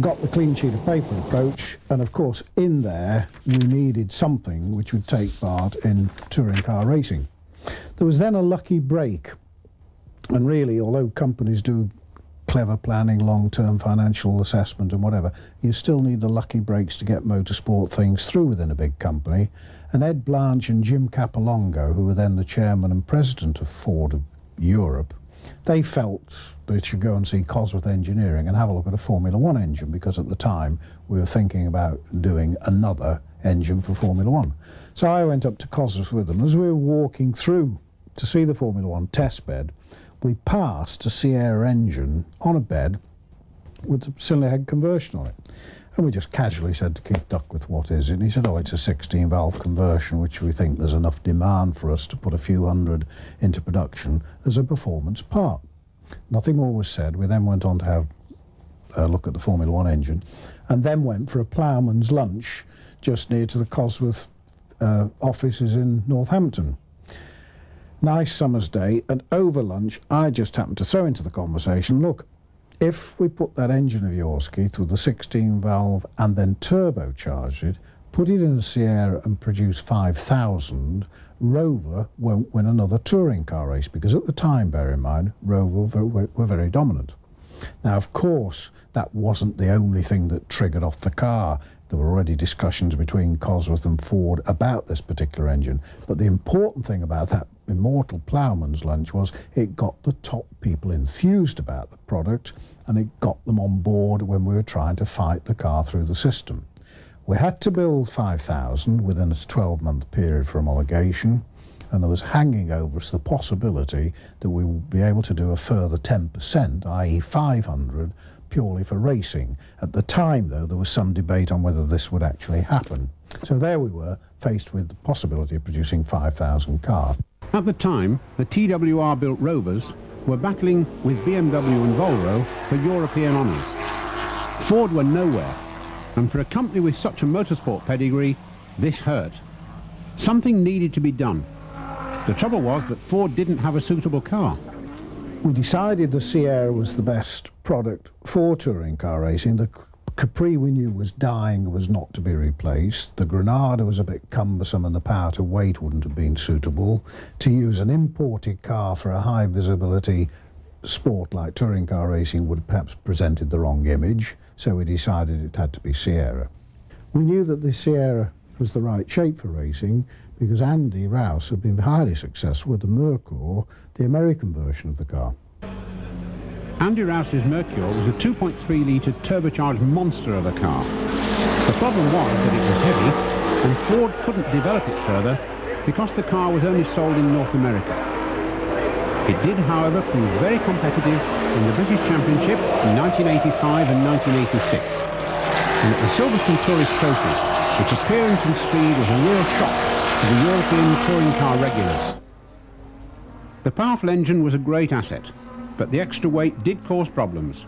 got the clean sheet of paper approach, and of course in there we needed something which would take part in touring car racing. There was then a lucky break, and really, although companies do clever planning, long-term financial assessment and whatever, you still need the lucky breaks to get motorsport things through within a big company. And Ed Blanche and Jim Capolongo, who were then the chairman and president of Ford of Europe, they felt they should go and see Cosworth Engineering and have a look at a Formula One engine, because at the time we were thinking about doing another engine for Formula One. So I went up to Cosworth with them. As we were walking through to see the Formula One test bed, we passed a Sierra engine on a bed with a cylinder head conversion on it. And we just casually said to Keith Duckworth, what is it? And he said, oh, it's a 16-valve conversion, which we think there's enough demand for us to put a few hundred into production as a performance part. Nothing more was said. We then went on to have a look at the Formula One engine, and then went for a ploughman's lunch just near to the Cosworth offices in Northampton. Nice summer's day, and over lunch I just happened to throw into the conversation, look, if we put that engine of yours, Keith, with the 16-valve and then turbocharge it, put it in a Sierra and produce 5,000, Rover won't win another touring car race, because at the time, bear in mind, Rover were very dominant. Now, of course, that wasn't the only thing that triggered off the car. There were already discussions between Cosworth and Ford about this particular engine. But the important thing about that immortal ploughman's lunch was it got the top people enthused about the product, and it got them on board when we were trying to fight the car through the system. We had to build 5,000 within a 12-month period for homologation, and there was hanging over us the possibility that we would be able to do a further 10%, i.e. 500, purely for racing. At the time, though, there was some debate on whether this would actually happen. So there we were, faced with the possibility of producing 5,000 cars. At the time, the TWR-built Rovers were battling with BMW and Volvo for European honours. Ford were nowhere, and for a company with such a motorsport pedigree, this hurt. Something needed to be done. The trouble was that Ford didn't have a suitable car. We decided the Sierra was the best product for touring car racing. The Capri we knew was dying, was not to be replaced. The Granada was a bit cumbersome, and the power to weight wouldn't have been suitable. To use an imported car for a high visibility sport like touring car racing would have perhaps presented the wrong image, so we decided it had to be Sierra. We knew that the Sierra was the right shape for racing because Andy Rouse had been highly successful with the Mercure, the American version of the car. Andy Rouse's Mercure was a 2.3-litre turbocharged monster of a car. The problem was that it was heavy, and Ford couldn't develop it further because the car was only sold in North America. It did, however, prove very competitive in the British Championship in 1985 and 1986, and at the Silverstone Tourist Trophy, its appearance and speed was a real shock to the European touring car regulars. The powerful engine was a great asset, but the extra weight did cause problems.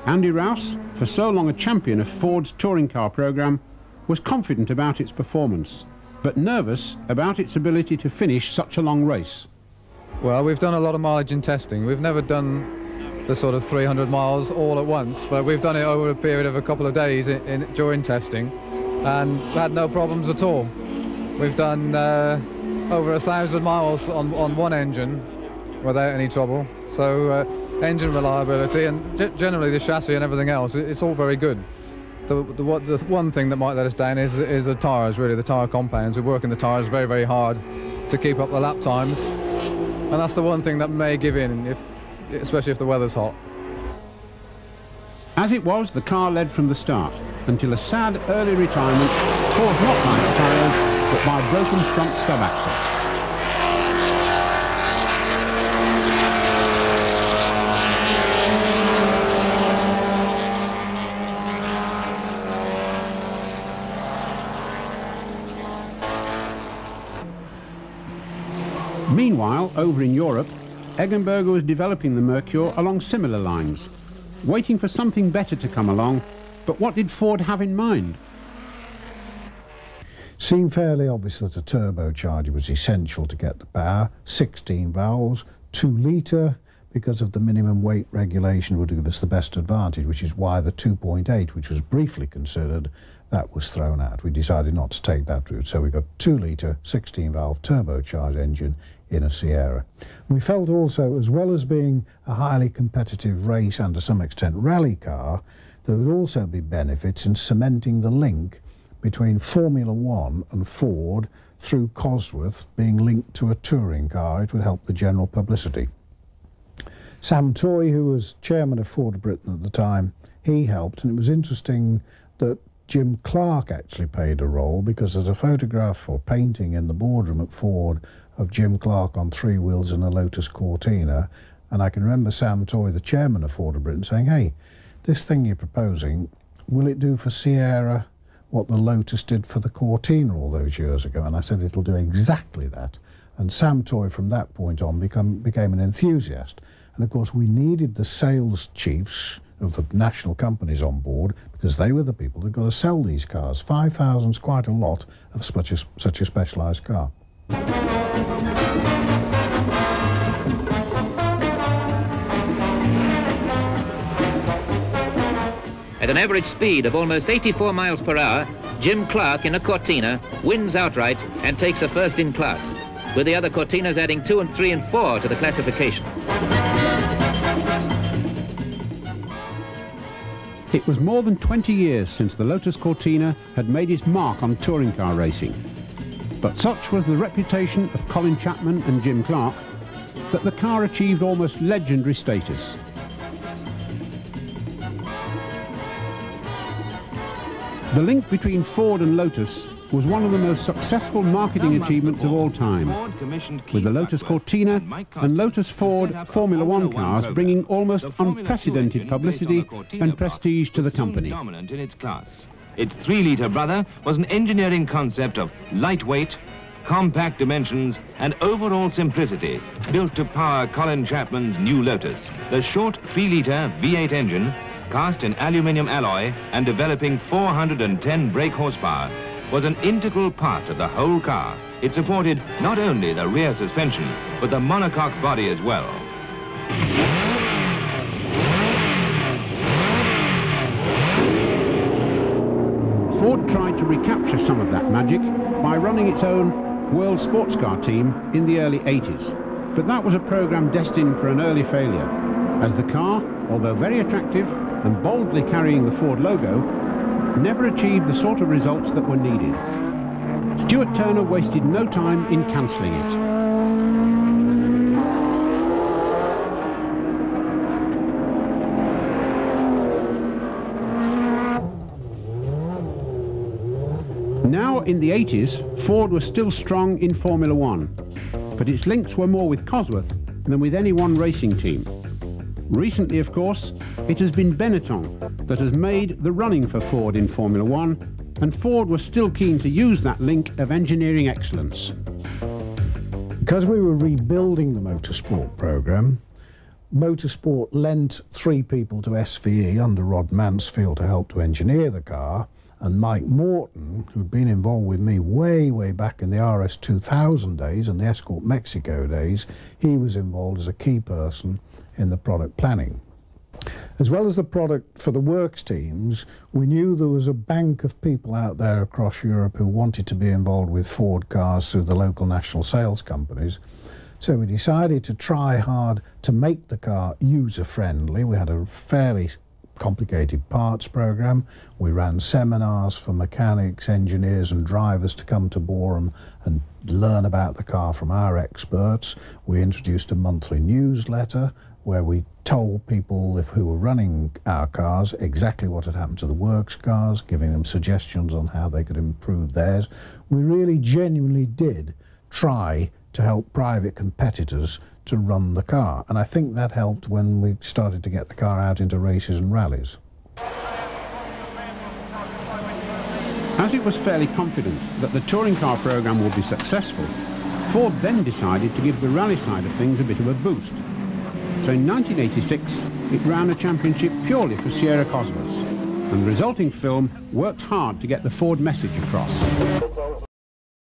Andy Rouse, for so long a champion of Ford's touring car programme, was confident about its performance, but nervous about its ability to finish such a long race. Well, we've done a lot of mileage in testing. We've never done the sort of 300 miles all at once, but we've done it over a period of a couple of days during testing, and had no problems at all. We've done over 1,000 miles on one engine without any trouble. So engine reliability and generally the chassis and everything else, it's all very good. The one thing that might let us down is the tyres, really, the tyre compounds. We're working the tyres very, very hard to keep up the lap times, and that's the one thing that may give in, especially if the weather's hot. As it was, the car led from the start, until a sad early retirement caused not by the tyres, but by a broken front stub axle. Meanwhile, over in Europe, Eggenberger was developing the Mercure along similar lines, waiting for something better to come along. But what did Ford have in mind? Seemed fairly obvious that a turbocharger was essential to get the power. 16 valves, 2 litre, because of the minimum weight regulation would give us the best advantage, which is why the 2.8, which was briefly considered, that was thrown out. We decided not to take that route, so we got 2-litre 16-valve turbocharged engine in a Sierra. We felt also, as well as being a highly competitive race and to some extent rally car, there would also be benefits in cementing the link between Formula One and Ford through Cosworth being linked to a touring car. It would help the general publicity. Sam Toy, who was chairman of Ford Britain at the time, he helped, and it was interesting that Jim Clark actually played a role, because there's a photograph or painting in the boardroom at Ford of Jim Clark on 3 wheels in a Lotus Cortina, and I can remember Sam Toy, the chairman of Ford of Britain, saying, "Hey, this thing you're proposing, will it do for Sierra what the Lotus did for the Cortina all those years ago?" And I said, "It'll do exactly that." And Sam Toy from that point on became an enthusiast. And of course we needed the sales chiefs of the national companies on board, because they were the people that got to sell these cars. 5,000 is quite a lot of such a specialised car. At an average speed of almost 84 miles per hour, Jim Clark in a Cortina wins outright and takes a first in class, with the other Cortinas adding 2 and 3 and 4 to the classification. It was more than 20 years since the Lotus Cortina had made its mark on touring car racing. But such was the reputation of Colin Chapman and Jim Clark that the car achieved almost legendary status. The link between Ford and Lotus was one of the most successful marketing achievements of all time, with the Lotus Cortina and Lotus Ford Formula One cars bringing almost unprecedented publicity and prestige to the company. Its 3-litre brother was an engineering concept of lightweight, compact dimensions and overall simplicity, built to power Colin Chapman's new Lotus. The short 3-litre V8 engine, cast in aluminium alloy and developing 410 brake horsepower, was an integral part of the whole car. It supported not only the rear suspension, but the monocoque body as well. Ford tried to recapture some of that magic by running its own world sports car team in the early 80s. But that was a program destined for an early failure, as the car, although very attractive and boldly carrying the Ford logo, never achieved the sort of results that were needed. Stuart Turner wasted no time in cancelling it. Now in the 80s, Ford was still strong in Formula One, but its links were more with Cosworth than with any one racing team. Recently, of course, it has been Benetton that has made the running for Ford in Formula One, and Ford was still keen to use that link of engineering excellence. Because we were rebuilding the motorsport programme, Motorsport lent 3 people to SVE under Rod Mansfield to help to engineer the car, and Mike Morton, who'd been involved with me way back in the RS 2000 days and the Escort Mexico days, he was involved as a key person in the product planning. As well as the product for the works teams, we knew there was a bank of people out there across Europe who wanted to be involved with Ford cars through the local national sales companies. So we decided to try hard to make the car user-friendly. We had a fairly complicated parts program. We ran seminars for mechanics, engineers and drivers to come to Boreham and learn about the car from our experts. We introduced a monthly newsletter where we told people who were running our cars exactly what had happened to the works cars, giving them suggestions on how they could improve theirs. We really genuinely did try to help private competitors to run the car, and I think that helped when we started to get the car out into races and rallies. As it was fairly confident that the touring car program would be successful, Ford then decided to give the rally side of things a bit of a boost. So in 1986, it ran a championship purely for Sierra Cosworths, and the resulting film worked hard to get the Ford message across.